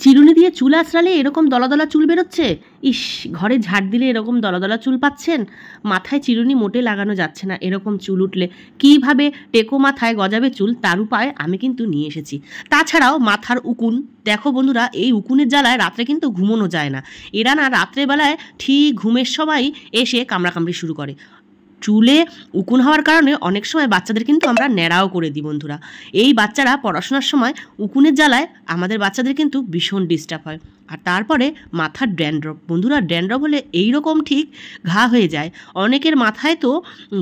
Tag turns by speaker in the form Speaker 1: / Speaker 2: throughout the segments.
Speaker 1: চিরুনি দিয়ে চুল আঁচড়ালে এরকম দলা দলা চুল বেরোচ্ছে। ইস, ঘরে ঝাড় দিলে এরকম দলা দলা চুল পাচ্ছেন। মাথায় চিরুনি মোটে লাগানো যাচ্ছে না, এরকম চুল উঠলে কিভাবে টেকো মাথায় গজাবে চুল, তার উপায় আমি কিন্তু নিয়ে এসেছি। তাছাড়াও মাথার উকুন, দেখো বন্ধুরা, এই উকুনের জ্বালায় রাত্রে কিন্তু ঘুমোনো যায় না। এরা না রাত্রেবেলায় ঠিক ঘুমের সময় এসে কামড়াকামড়ি শুরু করে। চুলে উকুন হওয়ার কারণে অনেক সময় বাচ্চাদের কিন্তু আমরা ন্যাড়াও করে দিই বন্ধুরা। এই বাচ্চারা পড়াশোনার সময় উকুনের জ্বালায় আমাদের বাচ্চাদের কিন্তু ভীষণ ডিস্টার্ব হয়। আর তারপরে মাথার ড্যান্ড্রফ, বন্ধুরা ড্যান্ড্রফ হলে এইরকম ঠিক ঘা হয়ে যায়। অনেকের মাথায় তো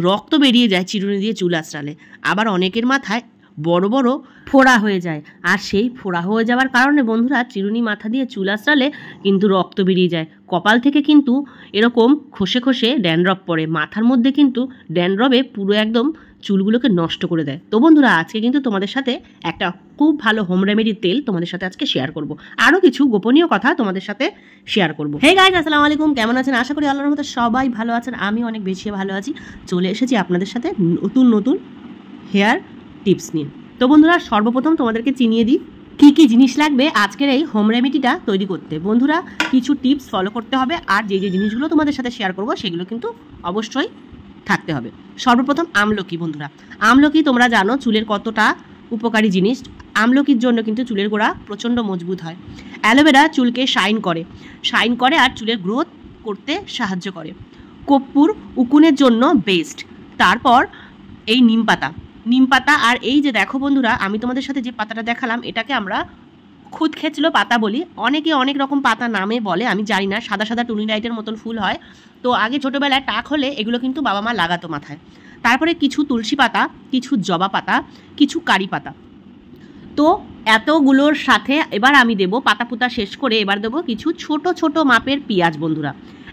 Speaker 1: রক্ত বেরিয়ে যায় চিরুনি দিয়ে চুল আঁচড়ালে, আবার অনেকের মাথায় বড় বড় ফোড়া হয়ে যায়। আর সেই ফোড়া হয়ে যাওয়ার কারণে বন্ধুরা চিরুনি মাথা দিয়ে চুল আঁচড়ালে কিন্তু রক্ত বেরিয়ে যায়। কপাল থেকে কিন্তু এরকম খসে খসে ড্যান্ড্রফ পড়ে, মাথার মধ্যে কিন্তু ড্যান্ড্রফে পুরো একদম চুলগুলোকে নষ্ট করে দেয়। তো বন্ধুরা আজকে কিন্তু তোমাদের সাথে একটা খুব ভালো হোম রেমেডির তেল তোমাদের সাথে আজকে শেয়ার করব, আরও কিছু গোপনীয় কথা তোমাদের সাথে শেয়ার করব। হে গাইস, আসসালামু আলাইকুম, কেমন আছেন? আশা করি আল্লাহর রহমতে সবাই ভালো আছেন। আমি অনেক বেশি ভালো আছি। চলে এসেছি আপনাদের সাথে নতুন নতুন হেয়ার টিপস নিয়ে। তো বন্ধুরা সর্বপ্রথম তোমাদেরকে চিনিয়ে দিই কী কী জিনিস লাগবে আজকের এই হোম রেমেডিটা তৈরি করতে। বন্ধুরা কিছু টিপস ফলো করতে হবে, আর যে যে জিনিসগুলো তোমাদের সাথে শেয়ার করব সেগুলো কিন্তু অবশ্যই থাকতে হবে। সর্বপ্রথম আমলকি। বন্ধুরা আমলকি তোমরা জানো চুলের কতটা উপকারী জিনিস। আমলকির জন্য কিন্তু চুলের গোড়া প্রচণ্ড মজবুত হয়। অ্যালোভেরা চুলকে শাইন করে আর চুলের গ্রোথ করতে সাহায্য করে। কর্পূর উকুনের জন্য বেস্ট। তারপর এই নিম পাতা, আর এই যে দেখো বন্ধুরা আমি তোমাদের সাথে যে পাতাটা দেখালাম এটাকে আমরা খুদ খেঁচলো পাতা বলি। অনেকে অনেক রকম পাতা নামে বলে, আমি জানি না। সাদা সাদা টুনি লাইটের মতন ফুল হয়। তো আগে ছোটোবেলায় টাক হলে এগুলো কিন্তু বাবা মা লাগাতো মাথায়। তারপরে কিছু তুলসী পাতা, কিছু জবা পাতা, কিছু কারি পাতা। তো এতগুলোর সাথে এবার আমি দেবো পাতা পুতা শেষ করে এবার দেবো কিছু ছোট ছোট মাপের পেঁয়াজ। বন্ধুরা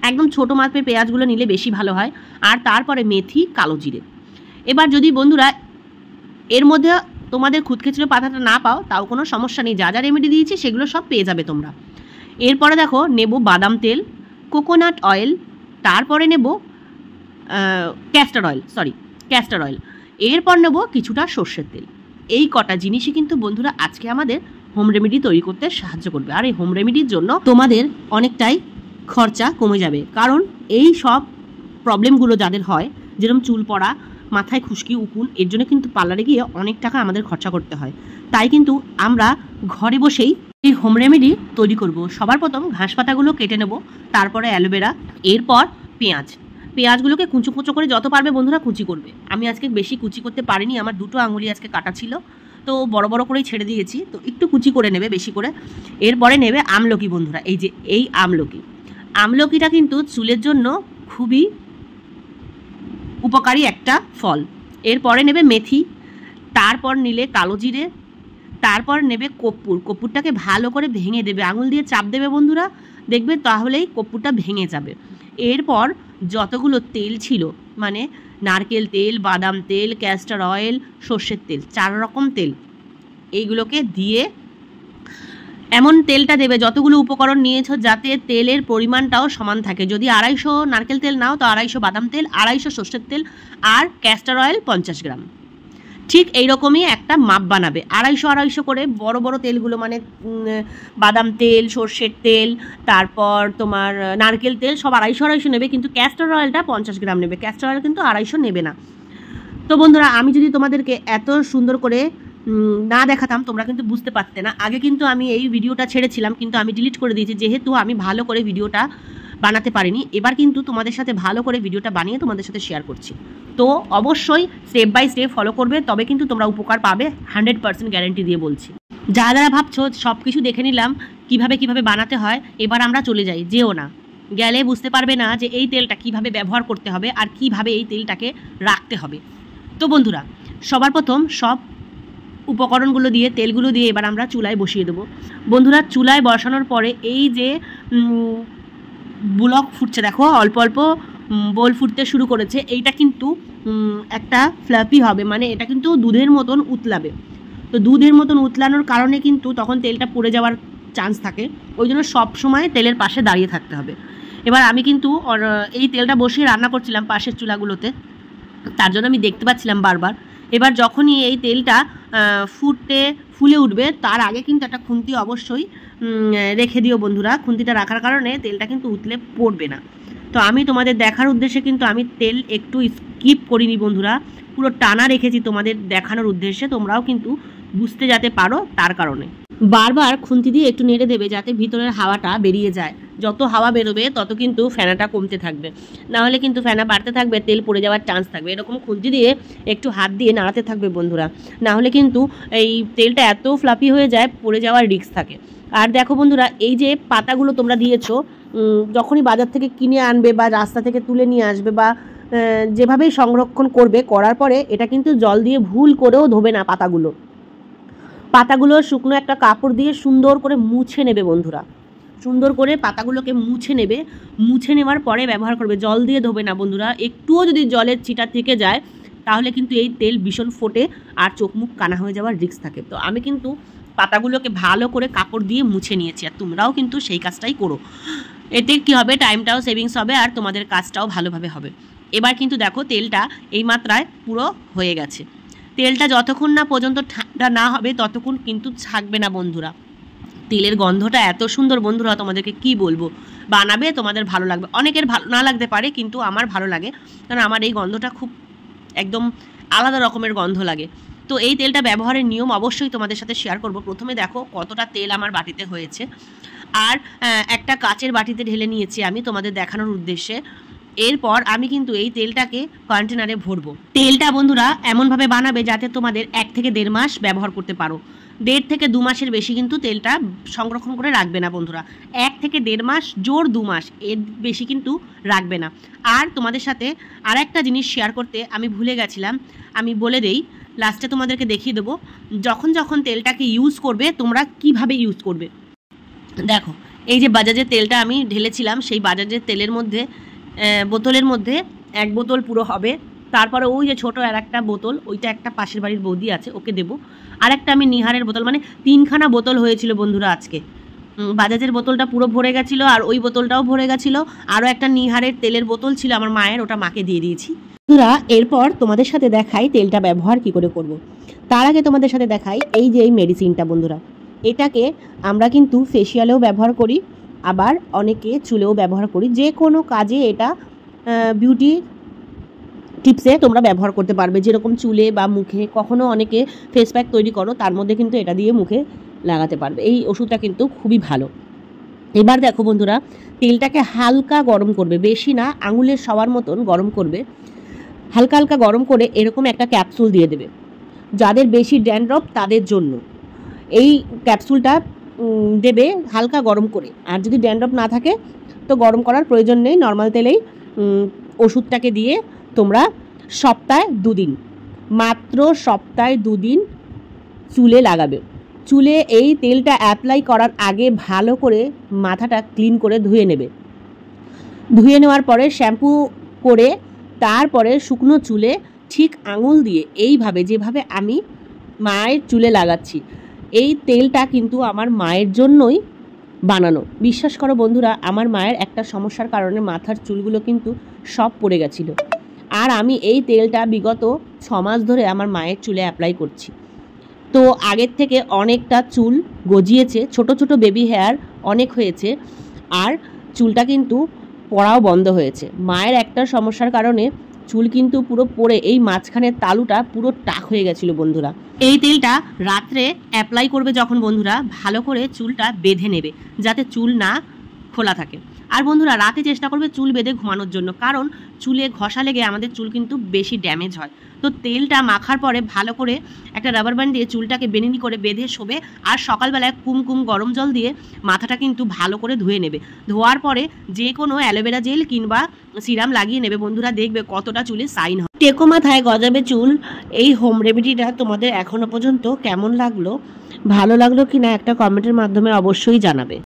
Speaker 1: একদম ছোট মাপের পেঁয়াজগুলো নিলে বেশি ভালো হয়। আর তারপরে মেথি, কালো জিরে। এবার যদি বন্ধুরা এর মধ্যে তোমাদের খুদখেচড়ে পাতাটা না পাও তাও কোনো সমস্যা নেই, যা যা রেমেডি দিয়েছি সেগুলো সব পেয়ে যাবে তোমরা। এরপরে দেখো নেব বাদাম তেল, কোকোনাট অয়েল, তারপরে নেব ক্যাস্টর অয়েল, এরপর নেব কিছুটা সর্ষের তেল। এই কটা জিনিসই কিন্তু বন্ধুরা আজকে আমাদের হোম রেমেডি তৈরি করতে সাহায্য করবে। আর এই হোম রেমেডির জন্য তোমাদের অনেকটাই খরচা কমে যাবে, কারণ এই সব প্রবলেমগুলো যাদের হয়, যেরকম চুল পড়া, মাথায় খুশকি, উকুন, এর জন্য কিন্তু পার্লারে গিয়ে অনেক টাকা আমাদের খরচা করতে হয়। তাই কিন্তু আমরা ঘরে বসেই এই হোম রেমেডি তৈরি করব। সবার প্রথম ঘাস পাতাগুলো কেটে নেব, তারপরে অ্যালোভেরা, এরপর পেঁয়াজগুলোকে কুচো কুচো করে যত পারবে বন্ধুরা কুচি করবে। আমি আজকে বেশি কুচি করতে পারিনি, আমার দুটো আঙুলি আজকে কাটা ছিল, তো বড় বড় করেই ছেড়ে দিয়েছি, তো একটু কুচি করে নেবে বেশি করে। এরপরে নেবে আমলকি। বন্ধুরা এই যে এই আমলকিটা কিন্তু চুলের জন্য খুবই উপকারী একটা ফল। এরপরে নেবে মেথি, তারপর নিলে কালো জিরে, তারপর নেবে কর্পূরটাকে ভালো করে ভেঙে দেবে, আঙুল দিয়ে চাপ দেবে বন্ধুরা, দেখবে তাহলেই কর্পূরটা ভেঙে যাবে। এরপর যতগুলো তেল ছিল, মানে নারকেল তেল, বাদাম তেল, ক্যাস্টর অয়েল, সর্ষের তেল, 4 রকম তেল, এইগুলোকে দিয়ে এমন তেলটা দেবে যতগুলো উপকরণ নিয়েছো যাতে তেলের পরিমাণটাও সমান থাকে। যদি 250 নারকেল তেল নাও তো 250 বাদাম তেল, 250 সর্ষের তেল, আর ক্যাস্টর অয়েল 50 গ্রাম। ঠিক এইরকমই একটা মাপ বানাবে, 250 করে বড় বড় তেলগুলো, মানে বাদাম তেল, সর্ষের তেল, তারপর তোমার নারকেল তেল সব 250 নেবে, কিন্তু ক্যাস্টর অয়েলটা 50 গ্রাম নেবে। ক্যাস্টর অয়েল কিন্তু 250 নেবে না। তো বন্ধুরা আমি যদি তোমাদেরকে এত সুন্দর করে না দেখাতাম তোমরা কিন্তু বুঝতে পারতে না। আগে কিন্তু আমি এই ভিডিওটা ছেড়েছিলাম, কিন্তু আমি ডিলিট করে দিয়েছি, যেহেতু আমি ভালো করে ভিডিওটা বানাতে পারিনি। এবার কিন্তু তোমাদের সাথে ভালো করে ভিডিওটা বানিয়ে তোমাদের সাথে শেয়ার করছি। তো অবশ্যই স্টেপ বাই স্টেপ ফলো করবে, তবে কিন্তু তোমরা উপকার পাবে, 100% গ্যারেন্টি দিয়ে বলছি। যারা ভাবছো সব কিছু দেখে নিলাম কিভাবে কিভাবে বানাতে হয়, এবার আমরা চলে যাই। যেও না, গেলে বুঝতে পারবে না যে এই তেলটা কিভাবে ব্যবহার করতে হবে আর কিভাবে এই তেলটাকে রাখতে হবে। তো বন্ধুরা সবার প্রথম সব উপকরণগুলো দিয়ে, তেলগুলো দিয়ে এবার আমরা চুলায় বসিয়ে দেবো। বন্ধুরা চুলায় বসানোর পরে এই যে ব্লক ফুটছে, দেখো অল্প অল্প বোল ফুটতে শুরু করেছে, এইটা কিন্তু একটা ফ্লাফি হবে, মানে এটা কিন্তু দুধের মতন উতলাবে। তো দুধের মতন উতলানোর কারণে কিন্তু তখন তেলটা পড়ে যাওয়ার চান্স থাকে, ওই জন্য সবসময় তেলের পাশে দাঁড়িয়ে থাকতে হবে। এবার আমি কিন্তু এই তেলটা বসিয়ে রান্না করছিলাম পাশের চুলাগুলোতে, তার জন্য আমি দেখতে পাচ্ছিলাম বারবার। এবার যখনই এই তেলটা ফুলে উঠবে তার আগে কিন্তু একটা খুন্তি অবশ্যই রেখে দিও বন্ধুরা। খুন্তিটা রাখার কারণে তেলটা কিন্তু উতলে পড়বে না। তো আমি তোমাদের দেখার উদ্দেশ্যে কিন্তু আমি তেল একটু স্কিপ করিনি বন্ধুরা, পুরো টানা রেখেছি তোমাদের দেখানোর উদ্দেশ্যে, তোমরাও কিন্তু বুঝতে যাতে পারো তার কারণে। বারবার খুন্তি দিয়ে একটু নেড়ে দেবে যাতে ভিতরের হাওয়াটা বেরিয়ে যায়। যত হাওয়া বেরোবে তত কিন্তু ফেনাটা কমতে থাকবে, নাহলে কিন্তু ফেনা বাড়তে থাকবে, তেল পড়ে যাওয়ার চান্স থাকবে। এরকম খুন্তি দিয়ে একটু হাত দিয়ে নাড়াতে থাকবে বন্ধুরা, নাহলে কিন্তু এই তেলটা এত ফ্লাফি হয়ে যায়, পড়ে যাওয়ার রিস্ক থাকে। আর দেখো বন্ধুরা, এই যে পাতাগুলো তোমরা দিয়েছো, যখনই বাজার থেকে কিনে আনবে বা রাস্তা থেকে তুলে নিয়ে আসবে বা যেভাবেই সংরক্ষণ করবে, করার পরে এটা কিন্তু জল দিয়ে ভুল করেও ধোবে না। পাতাগুলো শুকনো একটা কাপড় দিয়ে সুন্দর করে মুছে নেবে বন্ধুরা, সুন্দর করে পাতাগুলোকে মুছে নেবে। মুছে নেওয়ার পরে ব্যবহার করবে, জল দিয়ে ধোবে না বন্ধুরা। একটুও যদি জলের ছিটা থেকে যায় তাহলে কিন্তু এই তেল ভীষণ ফোটে আর চোখ মুখ কানা হয়ে যাওয়ার রিস্ক থাকে। তো আমি কিন্তু পাতাগুলোকে ভালো করে কাপড় দিয়ে মুছে নিয়েছি, আর তোমরাও কিন্তু সেই কাজটাই করো। এতে কি হবে, টাইমটাও সেভিংস হবে আর তোমাদের কাজটাও ভালোভাবে হবে। এবার কিন্তু দেখো তেলটা এই মাত্রায় পুরো হয়ে গেছে। তেলটা যতক্ষণ না পর্যন্ত ঠান্ডা না হবে ততক্ষণ কিন্তু থাকবে না বন্ধুরা। তেলের গন্ধটা এত সুন্দর বন্ধুরা, তোমাদেরকে কি বলবো। বানাবে, তোমাদের ভালো লাগবে। অনেকের ভালো না লাগতে পারে, কিন্তু আমার ভালো লাগে, কারণ আমার এই গন্ধটা খুব একদম আলাদা রকমের গন্ধ লাগে। তো এই তেলটা ব্যবহারের নিয়ম অবশ্যই তোমাদের সাথে শেয়ার করব। প্রথমে দেখো কতটা তেল আমার বাটিতে হয়েছে, আর একটা কাচের বাটিতে ঢেলে নিয়েছি আমি তোমাদের দেখানোর উদ্দেশ্যে। এরপর আমি কিন্তু এই তেলটাকে কন্টেনারে ভরবো। তেলটা বন্ধুরা এমনভাবে বানাবে যাতে তোমাদের 1 থেকে 1.5 মাস ব্যবহার করতে পারো। 1.5 থেকে 2 মাসের বেশি কিন্তু তেলটা সংরক্ষণ করে রাখবে না বন্ধুরা। 1 থেকে 1.5 মাস, জোর 2 মাস, এর বেশি কিন্তু রাখবে না। আর তোমাদের সাথে আর একটা জিনিস শেয়ার করতে আমি ভুলে গেছিলাম, আমি বলে দেই, লাস্টে তোমাদেরকে দেখিয়ে দেবো। যখন তেলটাকে ইউজ করবে তোমরা কিভাবে ইউজ করবে। দেখো, এই যে বাজাজের তেলটা আমি ঢেলেছিলাম, সেই বাজাজের তেলের মধ্যে বোতলের মধ্যে 1 বোতল পুরো হবে। তারপরে ওই যে ছোটো আর একটা বোতল, ওইটা একটা পাশের বাড়ির বৌদি আছে, ওকে দেবো। আর একটা আমি নিহারের বোতল, মানে 3খানা বোতল হয়েছিল বন্ধুরা আজকে। বাজাজের বোতলটা পুরো ভরে গেছিলো, আর ওই বোতলটাও ভরে গেছিলো। আরও একটা নিহারের তেলের বোতল ছিল আমার মায়ের, ওটা মাকে দিয়ে দিয়েছি বন্ধুরা। এরপর তোমাদের সাথে দেখাই তেলটা ব্যবহার কি করে করব। তার আগে তোমাদের সাথে দেখাই এই যে এই মেডিসিনটা বন্ধুরা, এটাকে আমরা কিন্তু ফেসিয়ালেও ব্যবহার করি, আবার অনেকে চুলেও ব্যবহার করি। যে কোনো কাজে এটা বিউটি টিপসে তোমরা ব্যবহার করতে পারবে। যেরকম চুলে বা মুখে, কখনো অনেকে ফেস প্যাক তৈরি করো, তার মধ্যে কিন্তু এটা দিয়ে মুখে লাগাতে পারবে। এই ওষুধটা কিন্তু খুবই ভালো। এবার দেখো বন্ধুরা, তেলটাকে হালকা গরম করবে, বেশি না, আঙুলের সবার মতন গরম করবে। হালকা হালকা গরম করে এরকম একটা ক্যাপসুল দিয়ে দেবে, যাদের বেশি ড্যান্ড্রফ তাদের জন্য এই ক্যাপসুলটা দেবে হালকা গরম করে। আর যদি ড্যান্ড্রফ না থাকে তো গরম করার প্রয়োজন নেই, নর্মাল তেলেই ওষুধটাকে দিয়ে তোমরা সপ্তাহে 2 দিন, মাত্র সপ্তাহে 2 দিন চুলে লাগাবে। চুলে এই তেলটা অ্যাপ্লাই করার আগে ভালো করে মাথাটা ক্লিন করে ধুয়ে নেবে। ধুয়ে নেওয়ার পরে শ্যাম্পু করে তারপরে শুকনো চুলে ঠিক আঙুল দিয়ে এইভাবে, যেভাবে আমি মায়ের চুলে লাগাচ্ছি, এই তেলটা কিন্তু আমার মায়ের জন্যই বানানো। বিশ্বাস করো বন্ধুরা, আমার মায়ের একটা সমস্যার কারণে মাথার চুলগুলো কিন্তু সব পড়ে গেছিলো, আর আমি এই তেলটা বিগত 6 মাস ধরে আমার মায়ের চুলে অ্যাপ্লাই করছি। তো আগের থেকে অনেকটা চুল গজিয়েছে, ছোট ছোট বেবি হেয়ার অনেক হয়েছে, আর চুলটা কিন্তু পড়াও বন্ধ হয়েছে। মায়ের একটা সমস্যার কারণে চুল কিন্তু পুরো পড়ে এই মাঝখানের তালুটা পুরো টাক হয়ে গেছিলো বন্ধুরা। এই তেলটা রাত্রে অ্যাপ্লাই করবে যখন বন্ধুরা, ভালো করে চুলটা বেঁধে নেবে যাতে চুল না খোলা থাকে। আর বন্ধুরা রাতে চেষ্টা করবে চুল বেঁধে ঘুমানোর জন্য, কারণ চুলে ঘষা লেগে আমাদের চুল কিন্তু বেশি ড্যামেজ হয়। তো তেলটা মাখার পরে ভালো করে একটা রাবার ব্যান্ড দিয়ে চুলটাকে বেনিনি করে বেঁধে শোবে, আর সকালবেলায় কুমকুম গরম জল দিয়ে মাথাটা কিন্তু ভালো করে ধুয়ে নেবে। ধোয়ার পরে যে কোনো অ্যালোভেরা জেল কিংবা সিরাম লাগিয়ে নেবে বন্ধুরা, দেখবে কতটা চুলে সাইন হয়। টেকো মাথায় গজাবে চুল, এই হোম রেমেডিটা তোমাদের এখনো পর্যন্ত কেমন লাগলো, ভালো লাগলো কিনা একটা কমেন্টের মাধ্যমে অবশ্যই জানাবে।